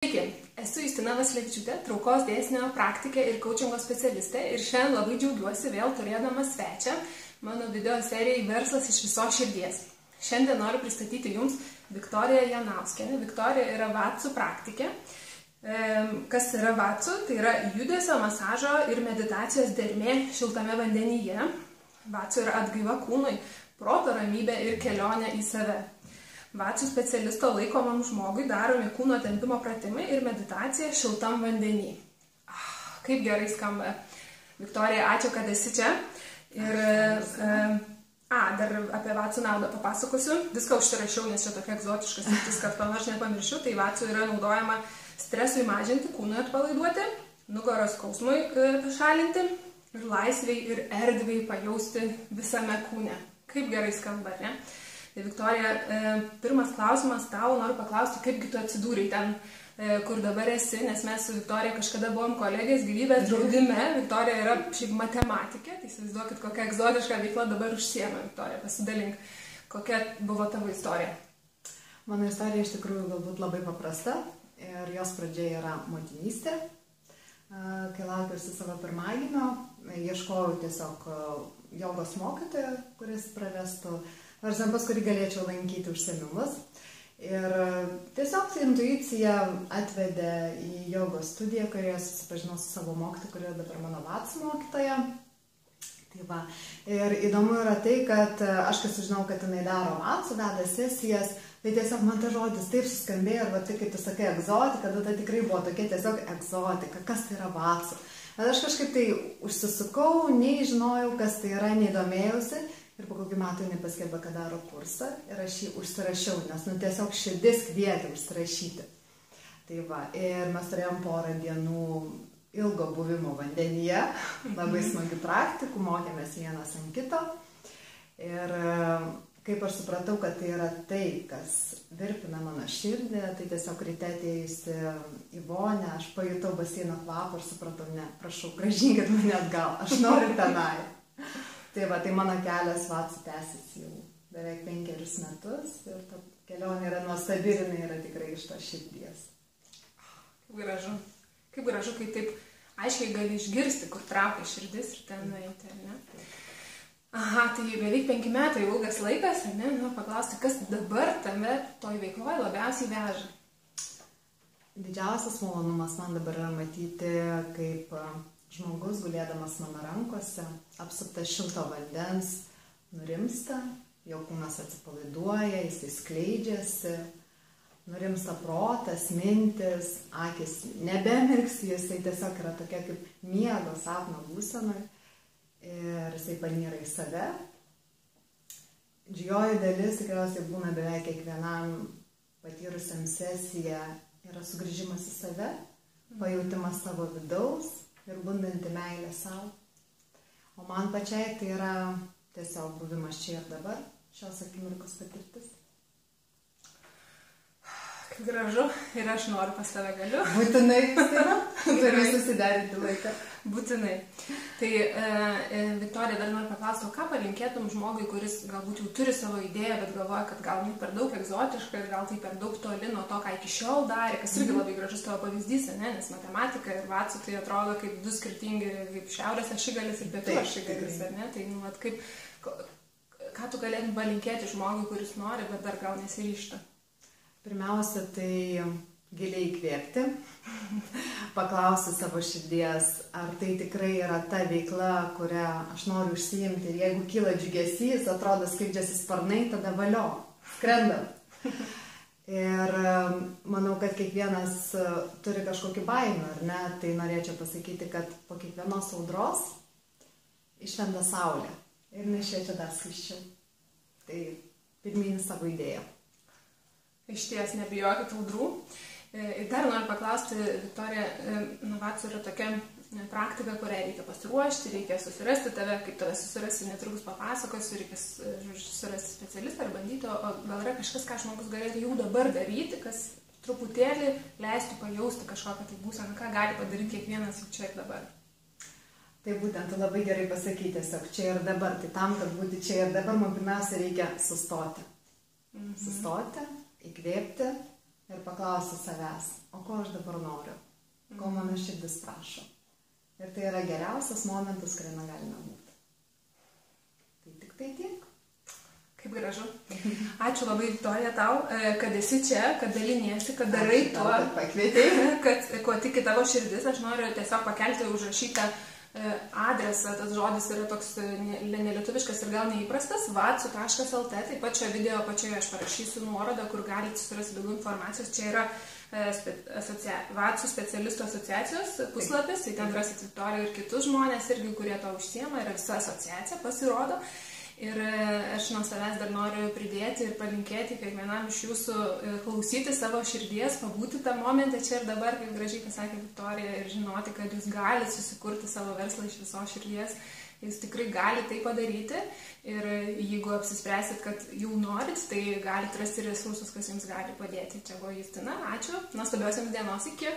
Sveiki, esu Justina Vasilievičiūtė, traukos dėsnio praktikė ir coachingo specialistė ir šiandien labai džiaugiuosi vėl turėdama svečią mano video serijai Verslas iš visos širdies. Šiandien noriu pristatyti Jums Viktoriją Janauskienę. Viktorija yra VATSU praktikė. Kas yra VATSU? Tai yra judesio, masažo ir meditacijos dermė šiltame vandenyje. VATSU yra atgaiva kūnui, proto ramybė ir kelionė į save. VATSU specialisto laikomam žmogui daromi kūno tempimo pratimai ir meditacija šiltam vandenį. Kaip gerai skamba. Viktorija, ačiū, kad esi čia. Ir dar apie VATSU naudą papasakosiu. Viską užsirašiau, nes čia tokia egzotiška sritis, kad panaš nepamiršiu. Tai VATSU yra naudojama stresui mažinti, kūnui atpalaiduoti, nugaros skausmui pašalinti ir laisviai ir erdviai pajausti visame kūne. Kaip gerai skamba, ne? Tai Viktorija, pirmas klausimas tau, noriu paklausti, kaipgi tu atsidūrei ten, kur dabar esi, nes mes su Viktorija kažkada buvom kolegės gyvybės draudime. Viktorija yra šiaip matematikė, tai įsivaizduokit, kokią egzotišką veiklą dabar užsiema. Viktorija, pasidalink, kokia buvo tavo istorija? Mano istorija iš tikrųjų galbūt labai paprasta ir jos pradžia yra motinystė. Kai laukiausi savo pirmagimio, ieškojau tiesiog jogos mokytojo, kuris pravestų varžan pas kurį galėčiau lankyti užsiėmimus. Ir tiesiog intuicija atvedė į jogos studiją, kurioje susipažinau su savo mokytoju, kurioje dabar mano VATSU mokytoja. Tai va. Ir įdomu yra tai, kad aš kai sužinau, kad jinai daro VATSU, veda sesijas, tai tiesiog man ta žodis taip suskambėjo, ir va tai, kaip tu sakai, egzotika, tada tikrai buvo tokia tiesiog egzotika, kas tai yra VATSU. Bet aš kažkaip tai užsisukau, nei žinojau, kas tai yra, nei domėjausi. Ir po kokių metų jinai paskelbė, kad daro kursą ir aš jį užsirašiau, nes tiesiog širdis kvietė užsirašyti. Tai va, ir mes turėjom porą dienų ilgo buvimo vandenyje, labai smagių praktikų, mokėmės vienas ant kito. Ir kaip aš supratau, kad tai yra tai, kas virpina mano širdį, tai tiesiog ryte atėjusi į vonią, aš pajutau baseino kvapą ir supratau, ne, prašau, grąžinkit mane atgal, aš noriu tenai. Tai va, tai mano kelias VATSU tęsiasi jau beveik 5 metus ir ta kelionė yra nuostabi ir jinai yra tikrai iš to širdies. Kaip gražu. Kaip gražu, kai taip aiškiai gali išgirsti, kur traukia širdis ir ten nueiti, ar ne? Aha, tai beveik 5 metai ilgas laikas, ar ne? Nu, paklausti, kas dabar tame toj veikloje labiausiai veža? Didžiausias malonumas man dabar yra matyti, kaip žmogus, gulėdamas mano rankose, apsuptas šilto vandens, nurimsta, jo kūnas atsipalaiduoja, jisai skleidžiasi, nurimsta protas, mintis, akis nebemirksi, jisai tiesiog yra tokia kaip miego sapno būsenoj ir jisai panyra į save. Didžioji dalis tikriausiai būna beveik kiekvienam patyrusiam sesiją yra sugrįžimas į save, pajautimas savo vidaus ir bundanti meilė savo. O man pačiai tai yra tiesiog buvimas čia ir dabar, šios akimirkos patirtis. Kaip gražu, ir aš noriu pas tave galiu. Būtinai, turiu susiderinti laiką. Būtinai. Tai Viktorija, dar noriu paklausti, o ką palinkėtum žmogui, kuris galbūt jau turi savo idėją, bet galvoja, kad gal per daug egzotiška ir gal tai per daug toli nuo to, ką iki šiol darė, kas irgi labai gražus tavo pavyzdys, ne? Nes matematika ir VATSU tai atrodo kaip du skirtingi, kaip šiaurės ašigalis ir pietų ašigalis, ar ne? Tai, ką tu galėtum palinkėti žmogui, kuris nori, bet dar gal nesiryžta? Pirmiausia, tai giliai įkvėpti, paklausti savo širdies, ar tai tikrai yra ta veikla, kurią aš noriu užsiimti. Ir jeigu kyla džiugesys, atrodo skleidžiasi sparnai, tada valio, skrendam. Ir manau, kad kiekvienas turi kažkokį baimę, ar ne? Tai norėčiau pasakyti, kad po kiekvienos audros išlenda saulė ir nešviečia dar skaisčiau. Tai pirminį savo idėją. Išties, nebijokit audrų. Ir dar noriu paklausti, Viktorija, VATSU yra tokia praktika, kurią reikia pasiruošti, reikia susirasti tave, kaip tave susirasti, netrukus papasakosiu, reikia susirasti specialistą ar bandyti, o gal yra kažkas, ką žmogus galėtų jau dabar daryti, kas truputėlį leistų pajausti kažkokią tai būseną, ką gali padaryti kiekvienas jau čia ir dabar. Tai būtent labai gerai pasakyti, tiesiog čia ir dabar, tai tam, kad būti čia ir dabar, man pirmiausia reikia sustoti. Sustoti, įkvėpti, ir paklausti savęs, o ko aš dabar noriu, ko mano širdis prašo. Ir tai yra geriausias momentas, kuriame galime būti. Tai tik tai tiek. Kaip gražu. Ačiū labai, Viktorija, tau, kad esi čia, kad daliniesi, kad darai Ačiū tau, kad pakvietei. kad ko tiki tavo širdis. Aš noriu tiesiog pakelti užrašytą adresą. Tas žodis yra toks nelietuviškas ir gal neįprastas. vatsu.lt. Taip pat šio video apačioje aš parašysiu nuorodą, kur galite surasti daugiau informacijos. Čia yra Vatsu specialistų asociacijos puslapis. Tai ten rasit Viktoriją ir kitus žmonės irgi, kurie to užsiema. Yra visa asociacija, pasirodo. Ir aš nuo savęs dar noriu pridėti ir palinkėti kiekvienam iš jūsų klausyti savo širdies, pabūti tą momentą čia ir dabar, kaip gražiai pasakė Viktorija, ir žinoti, kad jūs galite susikurti savo verslą iš visos širdies. Jūs tikrai galite tai padaryti ir jeigu apsispręsit, kad jau norit, tai galite rasti resursus, kas jums gali padėti. Čia buvo Justina, ačiū, nuostabios jums dienos, iki.